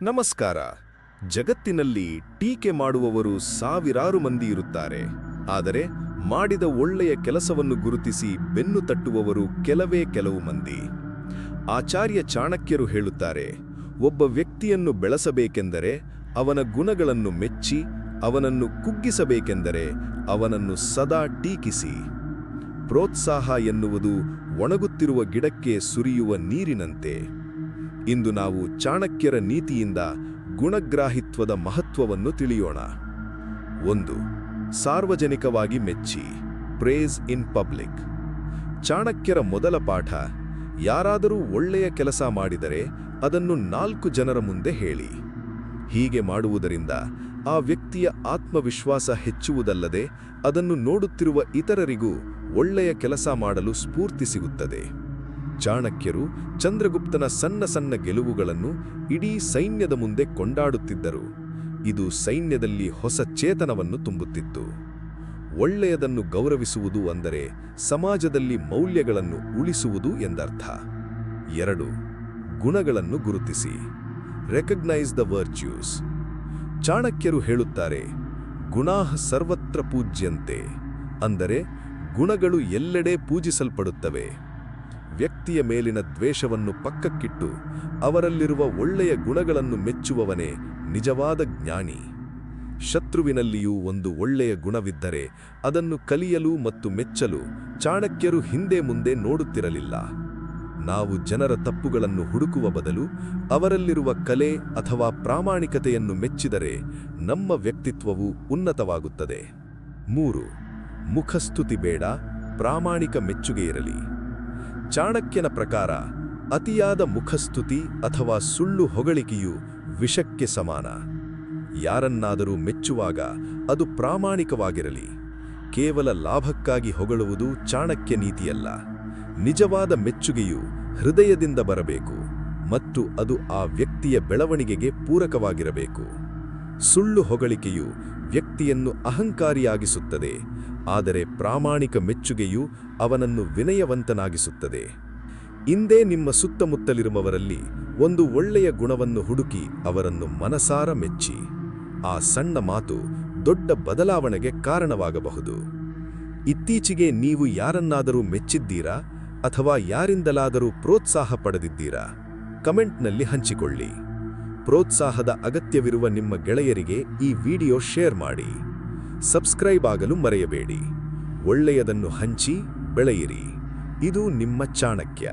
ನಮಸ್ಕಾರ. ಜಗತ್ತಿನಲ್ಲಿ ಟೀಕೆ ಮಾಡುವವರು ಸಾವಿರಾರು ಮಂದಿ ಇರುತ್ತಾರೆ. ಆದರೆ ಮಾಡಿದ ಒಳ್ಳೆಯ ಕೆಲಸವನ್ನು ಗುರುತಿಸಿ ಬೆನ್ನು ತಟ್ಟುವವರು ಕೆಲವು ಮಂದಿ. ಆಚಾರ್ಯ ಚಾಣಕ್ಯರು ಹೇಳುತ್ತಾರೆ, ಒಬ್ಬ ವ್ಯಕ್ತಿಯನ್ನು ಬೆಳೆಸಬೇಕೆಂದರೆ ಅವನ ಗುಣಗಳನ್ನು ಮೆಚ್ಚಿ, ಅವನನ್ನು ಕುಗ್ಗಿಸಬೇಕೆಂದರೆ ಅವನನ್ನು ಸದಾ ಟೀಕಿಸಿ. ಪ್ರೋತ್ಸಾಹ ಎನ್ನುವುದು ಒಣಗುತ್ತಿರುವ ಗಿಡಕ್ಕೆ ಸುರಿಯುವ ನೀರಿನಂತೆ. ಇಂದು ನಾವು ಚಾಣಕ್ಯರ ನೀತಿಯಿಂದ ಗುಣಗ್ರಾಹಿತ್ವದ ಮಹತ್ವವನ್ನು ತಿಳಿಯೋಣ. 1. ಸಾರ್ವಜನಿಕವಾಗಿ ಮೆಚ್ಚಿ, ಪ್ರೇಸ್ ಇನ್ ಪಬ್ಲಿಕ್. ಚಾಣಕ್ಯರ ಮೊದಲ ಪಾಠ, ಯಾರಾದರೂ ಒಳ್ಳೆಯ ಕೆಲಸ ಮಾಡಿದರೆ ಅದನ್ನು 4 ಜನರ ಮುಂದೆ ಹೇಳಿ. ಹೀಗೆ ಮಾಡುವುದರಿಂದ ಆ ವ್ಯಕ್ತಿಯ ಆತ್ಮವಿಶ್ವಾಸ ಹೆಚ್ಚುವುದಲ್ಲದೆ ಅದನ್ನು ನೋಡುತ್ತಿರುವ ಇತರರಿಗೂ ಒಳ್ಳೆಯ ಕೆಲಸ ಮಾಡಲು ಸ್ಫೂರ್ತಿ ಸಿಗುತ್ತದೆ. ಚಾಣಕ್ಯರು ಚಂದ್ರಗುಪ್ತನ ಸಣ್ಣ ಗೆಲುವುಗಳನ್ನು ಇಡೀ ಸೈನ್ಯದ ಮುಂದೆ ಕೊಂಡಾಡುತ್ತಿದ್ದರು. ಇದು ಸೈನ್ಯದಲ್ಲಿ ಹೊಸ ಚೇತನವನ್ನು ತುಂಬುತ್ತಿತ್ತು. ಒಳ್ಳೆಯದನ್ನು ಗೌರವಿಸುವುದು ಅಂದರೆ ಸಮಾಜದಲ್ಲಿ ಮೌಲ್ಯಗಳನ್ನು ಉಳಿಸುವುದು ಎಂದರ್ಥ. 2. ಗುಣಗಳನ್ನು ಗುರುತಿಸಿ, ರೆಕಗ್ನೈಸ್ ದ ವರ್ಚ್ಯೂಸ್. ಚಾಣಕ್ಯರು ಹೇಳುತ್ತಾರೆ, ಗುಣಾಃ ಸರ್ವತ್ರ ಪೂಜ್ಯಂತೆ, ಅಂದರೆ ಗುಣಗಳು ಎಲ್ಲೆಡೆ ಪೂಜಿಸಲ್ಪಡುತ್ತವೆ. ವ್ಯಕ್ತಿಯ ಮೇಲಿನ ದ್ವೇಷವನ್ನು ಪಕ್ಕಕ್ಕಿಟ್ಟು ಅವರಲ್ಲಿರುವ ಒಳ್ಳೆಯ ಗುಣಗಳನ್ನು ಮೆಚ್ಚುವವನೇ ನಿಜವಾದ ಜ್ಞಾನಿ. ಶತ್ರುವಿನಲ್ಲಿಯೂ ಒಂದು ಒಳ್ಳೆಯ ಗುಣವಿದ್ದರೆ ಅದನ್ನು ಕಲಿಯಲು ಮತ್ತು ಮೆಚ್ಚಲು ಚಾಣಕ್ಯರು ಹಿಂದೆ ಮುಂದೆ ನೋಡುತ್ತಿರಲಿಲ್ಲ. ನಾವು ಜನರ ತಪ್ಪುಗಳನ್ನು ಹುಡುಕುವ ಬದಲು ಅವರಲ್ಲಿರುವ ಕಲೆ ಅಥವಾ ಪ್ರಾಮಾಣಿಕತೆಯನ್ನು ಮೆಚ್ಚಿದರೆ ನಮ್ಮ ವ್ಯಕ್ತಿತ್ವವು ಉನ್ನತವಾಗುತ್ತದೆ. 3. ಮುಖಸ್ತುತಿ ಬೇಡ, ಪ್ರಾಮಾಣಿಕ ಮೆಚ್ಚುಗೆ ಇರಲಿ. ಚಾಣಕ್ಯನ ಪ್ರಕಾರ ಅತಿಯಾದ ಮುಖಸ್ತುತಿ ಅಥವಾ ಸುಳ್ಳು ಹೊಗಳಿಕೆಯು ವಿಷಕ್ಕೆ ಸಮಾನ. ಯಾರನ್ನಾದರೂ ಮೆಚ್ಚುವಾಗ ಅದು ಪ್ರಾಮಾಣಿಕವಾಗಿರಲಿ. ಕೇವಲ ಲಾಭಕ್ಕಾಗಿ ಹೊಗಳುವುದು ಚಾಣಕ್ಯ ನೀತಿಯಲ್ಲ. ನಿಜವಾದ ಮೆಚ್ಚುಗೆಯು ಹೃದಯದಿಂದ ಬರಬೇಕು ಮತ್ತು ಅದು ಆ ವ್ಯಕ್ತಿಯ ಬೆಳವಣಿಗೆಗೆ ಪೂರಕವಾಗಿರಬೇಕು. ಸುಳ್ಳು ಹೊಗಳಿಕೆಯು ವ್ಯಕ್ತಿಯನ್ನು ಅಹಂಕಾರಿಯಾಗಿಸುತ್ತದೆ, ಆದರೆ ಪ್ರಾಮಾಣಿಕ ಮೆಚ್ಚುಗೆಯು ಅವನನ್ನು ವಿನಯವಂತನಾಗಿಸುತ್ತದೆ. ಇಂದೇ ನಿಮ್ಮ ಸುತ್ತಮುತ್ತಲಿರುವವರಲ್ಲಿ ಒಂದು ಒಳ್ಳೆಯ ಗುಣವನ್ನು ಹುಡುಕಿ ಅವರನ್ನು ಮನಸಾರ ಮೆಚ್ಚಿ. ಆ ಸಣ್ಣ ಮಾತು ದೊಡ್ಡ ಬದಲಾವಣೆಗೆ ಕಾರಣವಾಗಬಹುದು. ಇತ್ತೀಚೆಗೆ ನೀವು ಯಾರನ್ನಾದರೂ ಮೆಚ್ಚಿದ್ದೀರಾ ಅಥವಾ ಯಾರಿಂದಲಾದರೂ ಪ್ರೋತ್ಸಾಹ ಪಡೆದಿದ್ದೀರಾ? ಕಮೆಂಟ್ನಲ್ಲಿ ಹಂಚಿಕೊಳ್ಳಿ. ಪ್ರೋತ್ಸಾಹದ ಅಗತ್ಯವಿರುವ ನಿಮ್ಮ ಗೆಳೆಯರಿಗೆ ಈ ವಿಡಿಯೋ ಶೇರ್ ಮಾಡಿ. ಸಬ್ಸ್ಕ್ರೈಬ್ ಆಗಲು ಮರೆಯಬೇಡಿ. ಒಳ್ಳೆಯದನ್ನು ಹಂಚಿ ಬೆಳೆಯಿರಿ. ಇದು ನಿಮ್ಮ ಚಾಣಕ್ಯ.